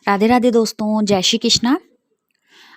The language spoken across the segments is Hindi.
राधे राधे दोस्तों, जय श्री कृष्णा।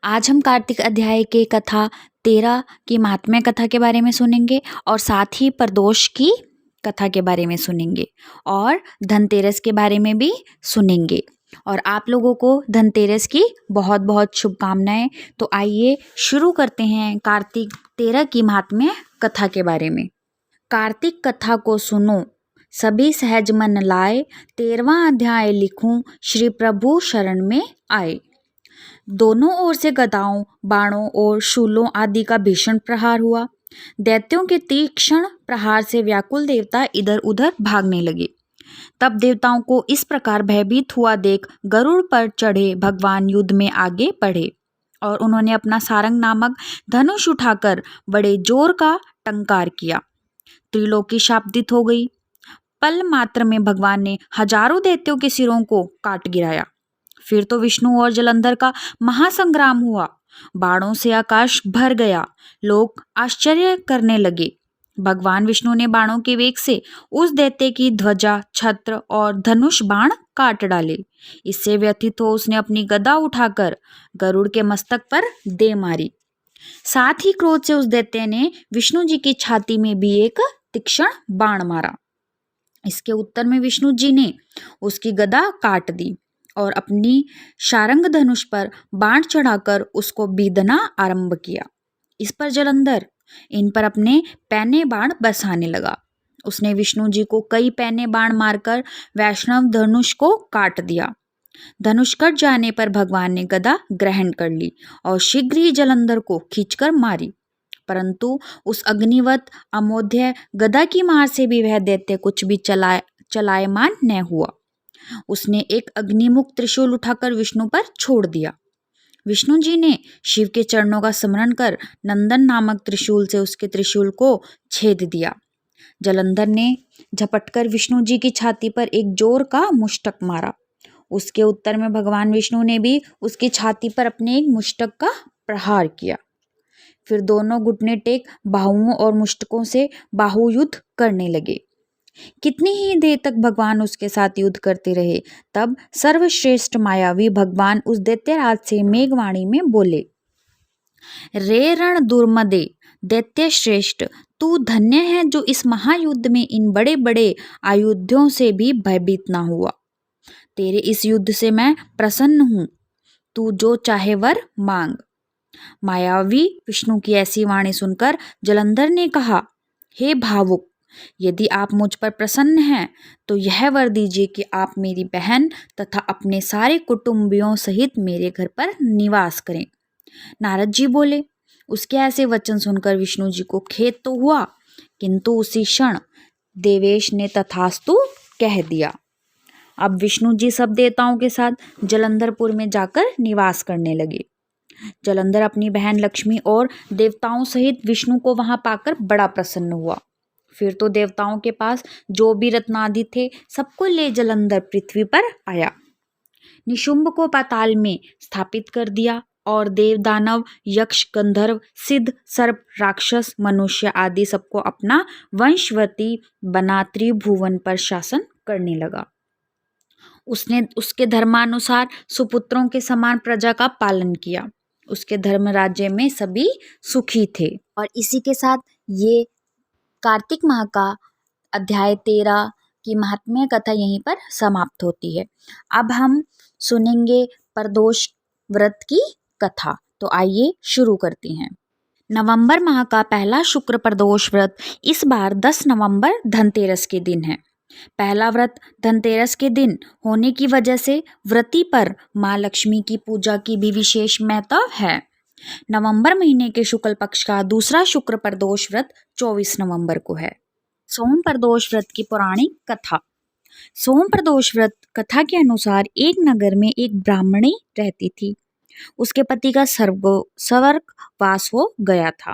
आज हम कार्तिक अध्याय के कथा 13 की महात्म्य कथा के बारे में सुनेंगे और साथ ही प्रदोष की कथा के बारे में सुनेंगे और धनतेरस के बारे में भी सुनेंगे। और आप लोगों को धनतेरस की बहुत बहुत शुभकामनाएं। तो आइए शुरू करते हैं कार्तिक 13 की महात्म्य कथा के बारे में। कार्तिक कथा को सुनो, सभी सहज मन लाए, 13वां अध्याय लिखूं, श्री प्रभु शरण में आए। दोनों ओर से गदाओं, बाणों और शूलों आदि का भीषण प्रहार हुआ। दैत्यों के तीक्ष्ण प्रहार से व्याकुल देवता इधर उधर भागने लगे। तब देवताओं को इस प्रकार भयभीत हुआ देख गरुड़ पर चढ़े भगवान युद्ध में आगे बढ़े और उन्होंने अपना सारंग नामक धनुष उठाकर बड़े जोर का टंकार किया। त्रिलोकी शाब्दित हो गई। पल मात्र में भगवान ने हजारों दैत्यों के सिरों को काट गिराया। फिर तो विष्णु और जलंधर का महासंग्राम हुआ। बाणों से आकाश भर गया। लोग आश्चर्य करने लगे। भगवान विष्णु ने बाणों के वेग से उस दैत्य की ध्वजा, छत्र और धनुष बाण काट डाले। इससे व्यथित हो उसने अपनी गदा उठाकर गरुड़ के मस्तक पर दे मारी। साथ ही क्रोध से उस दैत्य ने विष्णु जी की छाती में भी एक तीक्ष्ण बाण मारा। इसके उत्तर में विष्णु जी ने उसकी गदा काट दी और अपनी शारंग धनुष पर बाण चढ़ाकर उसको बीधना आरंभ किया। इस पर जलंधर इन पर अपने पैने बाण बरसाने लगा। उसने विष्णु जी को कई पैने बाण मारकर वैष्णव धनुष को काट दिया। धनुष कट जाने पर भगवान ने गदा ग्रहण कर ली और शीघ्र ही जलंधर को खींचकर मारी। परंतु उस अग्निवत अमोध्य गदा की मार से भी वह दैत्य कुछ भी चलायमान न हुआ। उसने एक अग्निमुख त्रिशूल उठाकर विष्णु पर छोड़ दिया। विष्णु जी ने शिव के चरणों का स्मरण कर नंदन नामक त्रिशूल से उसके त्रिशूल को छेद दिया। जलंधर ने झपटकर विष्णु जी की छाती पर एक जोर का मुष्टक मारा। उसके उत्तर में भगवान विष्णु ने भी उसकी छाती पर अपने एक मुष्टक का प्रहार किया। फिर दोनों घुटने टेक बाहुओं और मुष्टकों से बाहुयुद्ध करने लगे। कितनी ही देर तक भगवान उसके साथ युद्ध करते रहे। तब सर्वश्रेष्ठ मायावी भगवान उस दैत्यराज से मेघवाणी में बोले, रे रण दुर्मदे दैत्य श्रेष्ठ, तू धन्य है जो इस महायुद्ध में इन बड़े बड़े आयुधों से भी भयभीत ना हुआ। तेरे इस युद्ध से मैं प्रसन्न हूँ। तू जो चाहे वर मांग। मायावी विष्णु की ऐसी वाणी सुनकर जलंधर ने कहा, हे भावुक, यदि आप मुझ पर प्रसन्न हैं तो यह वर दीजिए कि आप मेरी बहन तथा अपने सारे कुटुंबियों सहित मेरे घर पर निवास करें। नारद जी बोले। उसके ऐसे वचन सुनकर विष्णु जी को खेद तो हुआ, किंतु उसी क्षण देवेश ने तथास्तु कह दिया। अब विष्णु जी सब देवताओं के साथ जलंधरपुर में जाकर निवास करने लगे। जलंधर अपनी बहन लक्ष्मी और देवताओं सहित विष्णु को वहां पाकर बड़ा प्रसन्न हुआ। फिर तो देवताओं के पास जो भी रत्नादि थे सबको ले जलंधर पृथ्वी पर आया। निशुंभ को पाताल में स्थापित कर दिया और देव, दानव, यक्ष, गंधर्व, सिद्ध, सर्प, राक्षस, मनुष्य आदि सबको अपना वंशवती बना त्रिभुवन पर शासन करने लगा। उसने उसके धर्मानुसार सुपुत्रों के समान प्रजा का पालन किया। उसके धर्म राज्य में सभी सुखी थे। और इसी के साथ ये कार्तिक माह का अध्याय 13 की महात्म्य कथा यहीं पर समाप्त होती है। अब हम सुनेंगे प्रदोष व्रत की कथा। तो आइए शुरू करते हैं। नवंबर माह का पहला शुक्र प्रदोष व्रत इस बार 10 नवंबर धनतेरस के दिन है। पहला व्रत धनतेरस के दिन होने की वजह से व्रती पर माँ लक्ष्मी की पूजा की भी विशेष महत्व है। नवंबर महीने के शुक्ल पक्ष का दूसरा शुक्र प्रदोष व्रत 24 नवंबर को है। सोम प्रदोष व्रत की पौराणिक कथा। सोम प्रदोष व्रत कथा के अनुसार एक नगर में एक ब्राह्मणी रहती थी। उसके पति का स्वर्गवास हो गया था।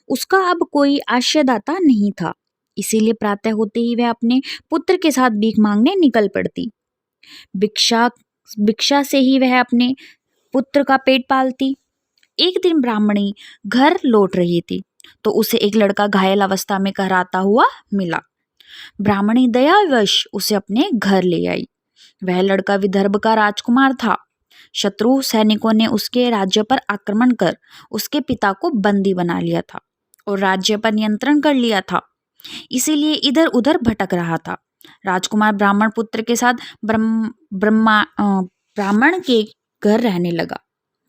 उसका अब कोई आश्रयदाता नहीं था। इसीलिए प्रातः होते ही वह अपने पुत्र के साथ भीख मांगने निकल पड़ती। भिक्षा से ही वह अपने पुत्र का पेट पालती। एक दिन ब्राह्मणी घर लौट रही थी तो उसे एक लड़का घायल अवस्था में कहराता हुआ मिला। ब्राह्मणी दयावश उसे अपने घर ले आई। वह लड़का विदर्भ का राजकुमार था। शत्रु सैनिकों ने उसके राज्य पर आक्रमण कर उसके पिता को बंदी बना लिया था और राज्य पर नियंत्रण कर लिया था, इसीलिए इधर उधर भटक रहा था। राजकुमार ब्राह्मण पुत्र के साथ ब्राह्मण के घर रहने लगा।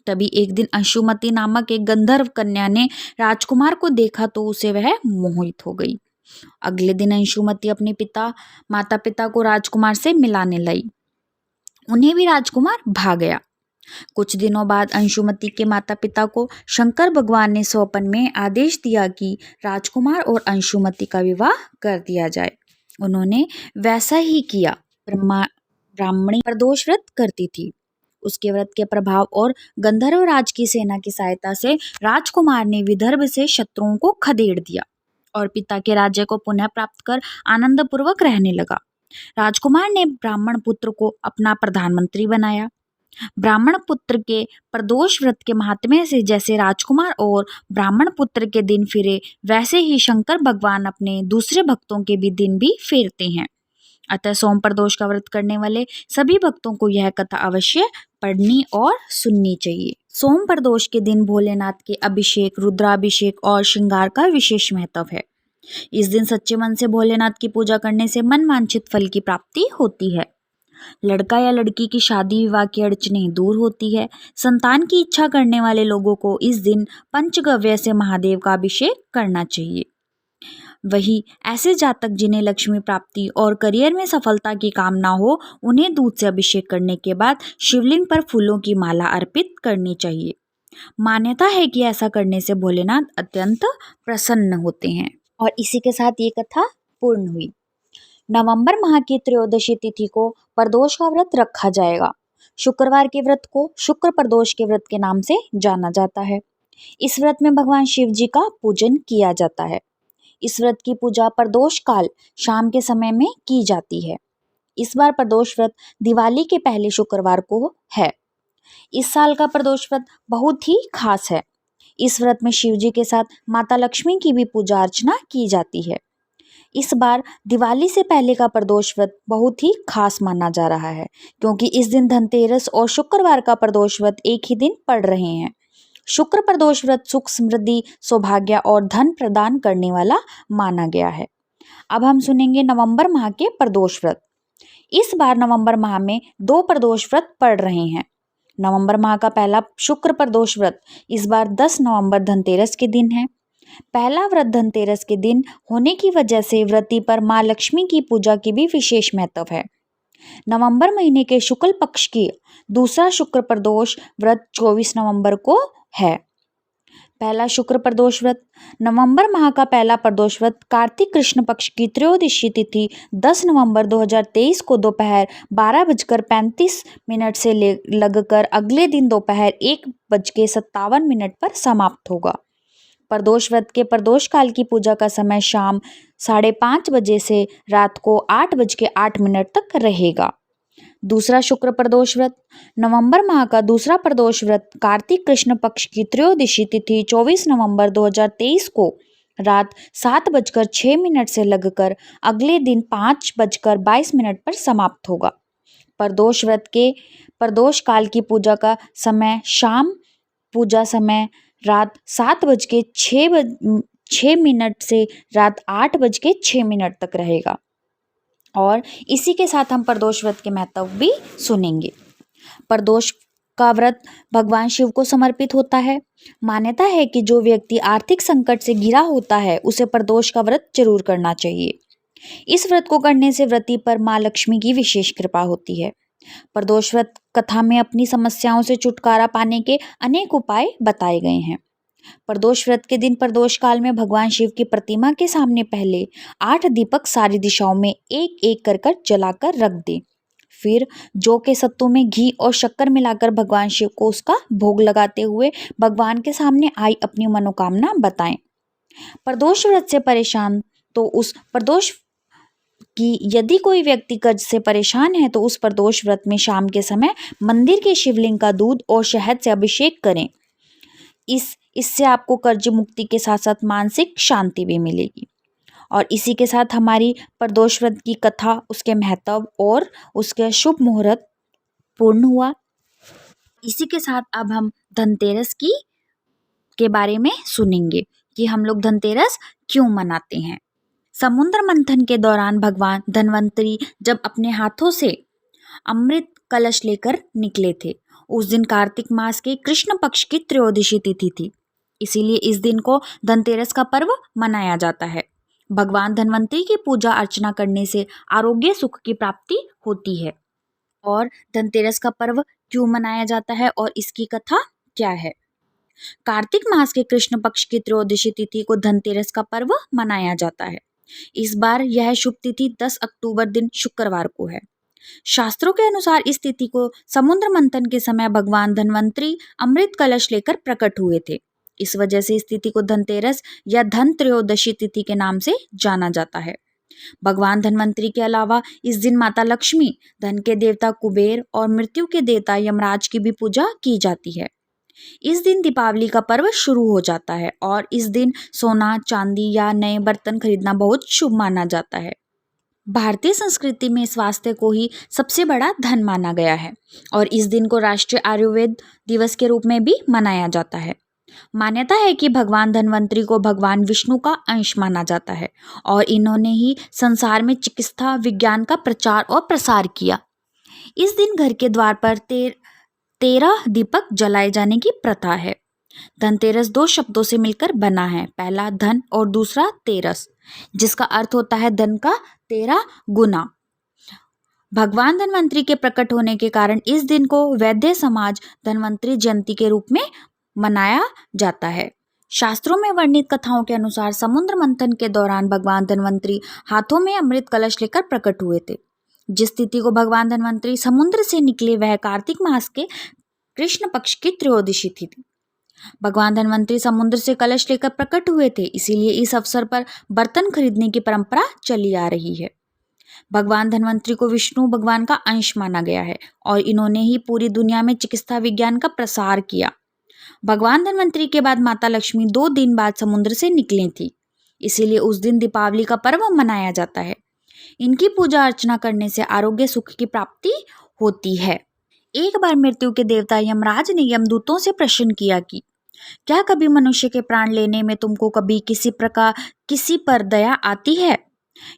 तभी एक दिन अंशुमति नामक एक गंधर्व कन्या ने राजकुमार को देखा तो उसे वह मोहित हो गई। अगले दिन अंशुमति अपने माता पिता को राजकुमार से मिलाने लाई। उन्हें भी राजकुमार भा गया। कुछ दिनों बाद अंशुमति के माता पिता को शंकर भगवान ने स्वप्न में आदेश दिया कि राजकुमार और अंशुमति का विवाह कर दिया जाए। उन्होंने वैसा ही किया। ब्राह्मणी प्रदोष व्रत करती थी। उसके व्रत के प्रभाव और गंधर्व राज की सेना की सहायता से राजकुमार ने विदर्भ से शत्रुओं को खदेड़ दिया और पिता के राज्य को पुनः प्राप्त कर आनंद पूर्वक रहने लगा। राजकुमार ने ब्राह्मण पुत्र को अपना प्रधानमंत्री बनाया। ब्राह्मण पुत्र के प्रदोष व्रत के महात्म्य से जैसे राजकुमार और ब्राह्मण पुत्र के दिन फिरे, वैसे ही शंकर भगवान अपने दूसरे भक्तों के भी दिन भी फेरते हैं। अतः सोम प्रदोष का व्रत करने वाले सभी भक्तों को यह कथा अवश्य पढ़नी और सुननी चाहिए। सोम प्रदोष के दिन भोलेनाथ के अभिषेक, रुद्राभिषेक और श्रृंगार का विशेष महत्व है। इस दिन सच्चे मन से भोलेनाथ की पूजा करने से मन वांछित फल की प्राप्ति होती है। लड़का या लड़की की शादी विवाह की अड़चनें दूर होती है। संतान की इच्छा करने वाले लोगों को इस दिन पंचगव्य से महादेव का अभिषेक करना चाहिए। वही ऐसे जातक जिन्हें लक्ष्मी प्राप्ति और करियर में सफलता की कामना हो, उन्हें दूध से अभिषेक करने के बाद शिवलिंग पर फूलों की माला अर्पित करनी चाहिए। मान्यता है कि ऐसा करने से भोलेनाथ अत्यंत प्रसन्न होते हैं। और इसी के साथ ये कथा पूर्ण हुई। नवंबर माह की त्रयोदशी तिथि को प्रदोष का व्रत रखा जाएगा। शुक्रवार के व्रत को शुक्र प्रदोष के व्रत के नाम से जाना जाता है। इस व्रत में भगवान शिव जी का पूजन किया जाता है। इस व्रत की पूजा प्रदोष काल शाम के समय में की जाती है। इस बार प्रदोष व्रत दिवाली के पहले शुक्रवार को है। इस साल का प्रदोष व्रत बहुत ही खास है। इस व्रत में शिव जी के साथ माता लक्ष्मी की भी पूजा अर्चना की जाती है। इस बार दिवाली से पहले का प्रदोष व्रत बहुत ही खास माना जा रहा है, क्योंकि इस दिन धनतेरस और शुक्रवार का प्रदोष व्रत एक ही दिन पड़ रहे हैं। शुक्र प्रदोष व्रत सुख, समृद्धि, सौभाग्य और धन प्रदान करने वाला माना गया है। अब हम सुनेंगे नवंबर माह के प्रदोष व्रत। इस बार नवंबर माह में 2 प्रदोष व्रत पड़ रहे हैं। नवंबर माह का पहला शुक्र प्रदोष व्रत इस बार 10 नवंबर धनतेरस के दिन है। पहला व्रत धनतेरस के दिन होने की वजह से व्रती पर माँ लक्ष्मी की पूजा की भी विशेष महत्व है। नवंबर महीने के शुक्ल पक्ष की दूसरा शुक्र प्रदोष व्रत 24 नवंबर को है। पहला शुक्र प्रदोष व्रत। नवंबर माह का पहला प्रदोष व्रत कार्तिक कृष्ण पक्ष की त्रयोदशी तिथि 10 नवंबर 2023 को दोपहर 12:35 से लगकर अगले दिन दोपहर 1:57 पर समाप्त होगा। प्रदोष व्रत के प्रदोष काल की पूजा का समय शाम 5:30 बजे से रात को 8:08 तक रहेगा। दूसरा शुक्र प्रदोष व्रत। नवंबर माह का दूसरा प्रदोष व्रत कार्तिक कृष्ण पक्ष की त्रयोदशी तिथि 24 नवंबर 2023 को रात 7:06 से लगकर अगले दिन 5:22 पर समाप्त होगा। प्रदोष व्रत के प्रदोष काल की पूजा का समय शाम पूजा समय रात 7:06 से रात 8:06 तक रहेगा। और इसी के साथ हम प्रदोष व्रत के महत्व भी सुनेंगे। प्रदोष का व्रत भगवान शिव को समर्पित होता है। मान्यता है कि जो व्यक्ति आर्थिक संकट से घिरा होता है उसे प्रदोष का व्रत जरूर करना चाहिए। इस व्रत को करने से व्रती पर माँ लक्ष्मी की विशेष कृपा होती है। प्रदोष व्रत कथा में अपनी समस्याओं से छुटकारा पाने के अनेक उपाय बताए गए हैं। प्रदोष व्रत के दिन प्रदोष काल में भगवान शिव की प्रतिमा के सामने पहले 8 दीपक सारी दिशाओं में एक एक कर जलाकर रख दें। फिर जौ के सत्तू में घी और शक्कर मिलाकर भगवान शिव को उसका भोग लगाते हुए भगवान के सामने आई अपनी मनोकामना बताएं। प्रदोष व्रत से परेशान तो उस प्रदोष कि यदि कोई व्यक्ति कर्ज से परेशान है तो उस प्रदोष व्रत में शाम के समय मंदिर के शिवलिंग का दूध और शहद से अभिषेक करें। इससे आपको कर्ज मुक्ति के साथ साथ मानसिक शांति भी मिलेगी। और इसी के साथ हमारी प्रदोष व्रत की कथा, उसके महत्व और उसके शुभ मुहूर्त पूर्ण हुआ। इसी के साथ अब हम धनतेरस की के बारे में सुनेंगे कि हम लोग धनतेरस क्यों मनाते हैं। समुद्र मंथन के दौरान भगवान धन्वंतरी जब अपने हाथों से अमृत कलश लेकर निकले थे, उस दिन कार्तिक मास के कृष्ण पक्ष की त्रयोदशी तिथि थी। इसीलिए इस दिन को धनतेरस का पर्व मनाया जाता है। भगवान धन्वंतरी की पूजा अर्चना करने से आरोग्य सुख की प्राप्ति होती है। और धनतेरस का पर्व क्यों मनाया जाता है और इसकी कथा क्या है। कार्तिक मास के कृष्ण पक्ष की त्रयोदशी तिथि को धनतेरस का पर्व मनाया जाता है। इस बार यह शुभ तिथि 10 अक्टूबर दिन शुक्रवार को है। शास्त्रों के अनुसार इस तिथि को समुद्र मंथन के समय भगवान धन्वंतरी अमृत कलश लेकर प्रकट हुए थे। इस वजह से इस तिथि को धनतेरस या धन त्रयोदशी तिथि के नाम से जाना जाता है। भगवान धन्वंतरी के अलावा इस दिन माता लक्ष्मी, धन के देवता कुबेर और मृत्यु के देवता यमराज की भी पूजा की जाती है। इस दिन दीपावली का पर्व शुरू हो जाता है और इस दिन सोना, चांदी या नए बर्तन खरीदना बहुत शुभ माना जाता है। भारतीय संस्कृति में स्वास्थ्य को ही सबसे बड़ा धन माना गया है और इस दिन को राष्ट्रीय आयुर्वेद दिवस के रूप में भी मनाया जाता है। मान्यता है कि भगवान धन्वंतरी को भगवान विष्णु का अंश माना जाता है और इन्होंने ही संसार में चिकित्सा विज्ञान का प्रचार और प्रसार किया। इस दिन घर के द्वार पर 13 दीपक जलाए जाने की प्रथा है। धनतेरस 2 शब्दों से मिलकर बना है, पहला धन और दूसरा तेरस, जिसका अर्थ होता है धन का 13 गुना। भगवान धन्वंतरी के प्रकट होने के कारण इस दिन को वैद्य समाज धन्वंतरी जयंती के रूप में मनाया जाता है। शास्त्रों में वर्णित कथाओं के अनुसार समुद्र मंथन के दौरान भगवान धन्वंतरी हाथों में अमृत कलश लेकर प्रकट हुए थे। जिस तिथि को भगवान धन्वंतरी समुद्र से निकले वह कार्तिक मास के कृष्ण पक्ष की त्रयोदशी थी। भगवान धन्वंतरी समुद्र से कलश लेकर प्रकट हुए थे, इसीलिए इस अवसर पर बर्तन खरीदने की परंपरा चली आ रही है। भगवान धन्वंतरी को विष्णु भगवान का अंश माना गया है और इन्होंने ही पूरी दुनिया में चिकित्सा विज्ञान का प्रसार किया। भगवान धन्वंतरी के बाद माता लक्ष्मी 2 दिन बाद समुद्र से निकली थी, इसीलिए उस दिन दीपावली का पर्व मनाया जाता है। इनकी पूजा अर्चना करने से आरोग्य सुख की प्राप्ति होती है। एक बार मृत्यु के देवता यमराज ने यमदूतों से प्रश्न किया कि क्या कभी मनुष्य के प्राण लेने में तुमको कभी किसी पर दया आती है।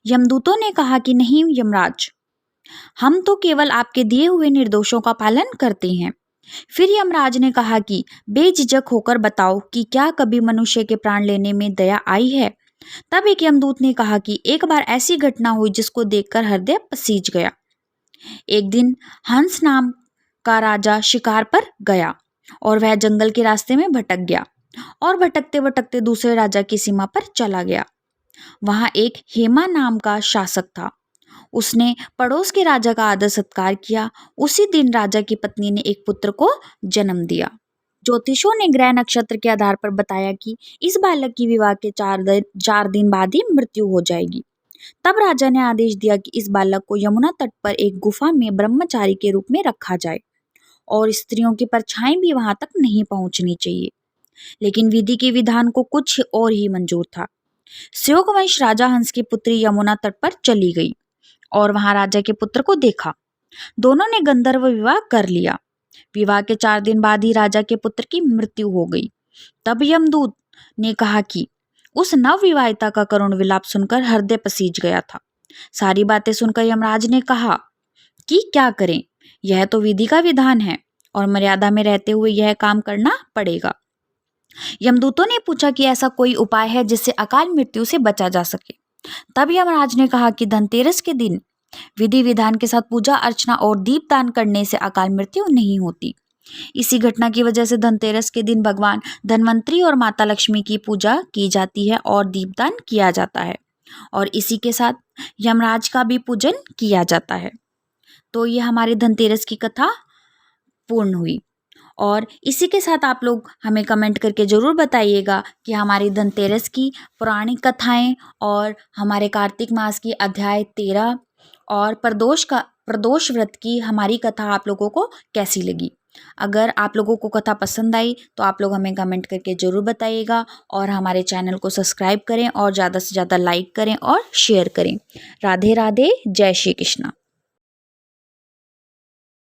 यमदूतों ने कहा कि नहीं यमराज, हम तो केवल आपके दिए हुए निर्देशों का पालन करते हैं। फिर यमराज ने कहा कि बेझिझक होकर बताओ कि क्या कभी मनुष्य के प्राण लेने में दया आई है। तब एक यमदूत ने कहा कि एक बार ऐसी घटना हुई जिसको देखकर हृदय पसीज गया। एक दिन हंस नाम का राजा शिकार पर गया और वह जंगल के रास्ते में भटक गया और भटकते भटकते दूसरे राजा की सीमा पर चला गया। वहां एक हेमा नाम का शासक था। उसने पड़ोस के राजा का आदर सत्कार किया। उसी दिन राजा की पत्नी ने एक पुत्र को जन्म दिया। ज्योतिषों ने ग्रह नक्षत्र के आधार पर बताया कि इस बालक की विवाह के 4 दिन बाद ही मृत्यु हो जाएगी। तब राजा ने आदेश दिया कि इस बालक को यमुना तट पर एक गुफा में ब्रह्मचारी के रूप में रखा जाए और स्त्रियों की परछाई भी वहां तक नहीं पहुंचनी चाहिए। लेकिन विधि के विधान को कुछ और ही मंजूर था। स्योकवंश राजा हंस की पुत्री यमुना तट पर चली गई और वहां राजा के पुत्र को देखा। दोनों ने गंधर्व विवाह कर लिया। विवाह के 4 दिन बाद ही राजा के पुत्र की मृत्यु हो गई। तब यमदूत ने कहा कि उस नवविवाहिता का करुण विलाप सुनकर हृदय पसीज गया था। सारी बातें सुनकर यमराज ने कहा कि क्या करें, यह तो विधि का विधान है और मर्यादा में रहते हुए यह काम करना पड़ेगा। यमदूतों ने पूछा कि ऐसा कोई उपाय है जिससे अकाल मृत्यु से बचा जा सके। तब यमराज ने कहा कि धनतेरस के दिन विधि विधान के साथ पूजा अर्चना और दीपदान करने से अकाल मृत्यु नहीं होती। इसी घटना की वजह से धनतेरस के दिन भगवान धन्वंतरी और माता लक्ष्मी की पूजा की जाती है और दीपदान किया जाता है और इसी के साथ यमराज का भी पूजन किया जाता है। तो ये हमारी धनतेरस की कथा पूर्ण हुई और इसी के साथ आप लोग हमें कमेंट करके ज़रूर बताइएगा कि हमारी धनतेरस की पौराणिक कथाएं और हमारे कार्तिक मास की अध्याय 13 और प्रदोष व्रत की हमारी कथा आप लोगों को कैसी लगी। अगर आप लोगों को कथा पसंद आई तो आप लोग हमें कमेंट करके ज़रूर बताइएगा और हमारे चैनल को सब्सक्राइब करें और ज़्यादा से ज़्यादा लाइक करें और शेयर करें। राधे राधे, जय श्री कृष्णा।